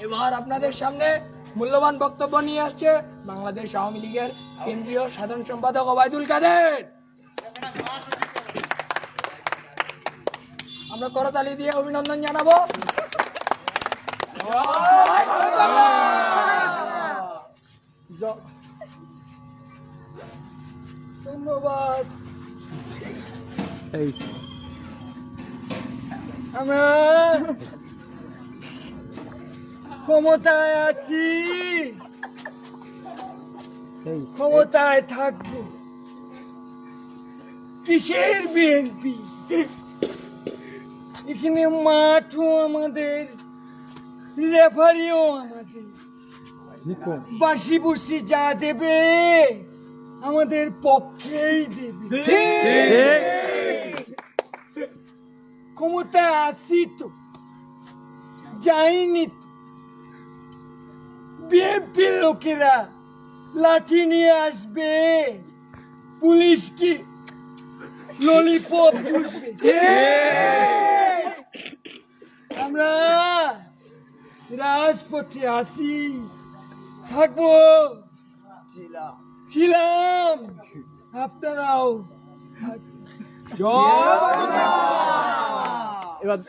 এবার আপনাদের সামনে মূল্যবান বক্তব্য নিয়ে আসছে বাংলাদেশ আওয়ামী লীগের কেন্দ্রীয় সাধারণ সম্পাদক ওবায়দুল কাদের। আমরা করতালি দিয়ে অভিনন্দন জানাবো। ধন্যবাদ। আমরা ক্ষমতায় আছি, ক্ষমতায় থাকবো। কিসের বিএনপি? এখানে মাঠও আমাদের, রেফারিও আমাদের, বাসি বুসি যা দেবে আমাদের পক্ষেই দেবে। ক্ষমতায় আসি তো, যাইনি তো। বিএনপির লোকেরা লাঠি নিয়ে আসবে, পুলিশ কি ললিপপ চুষবে। আমরা রাজপথে আসি, থাকবো, ছিলাম, আপনারাও থাকবেন। এবার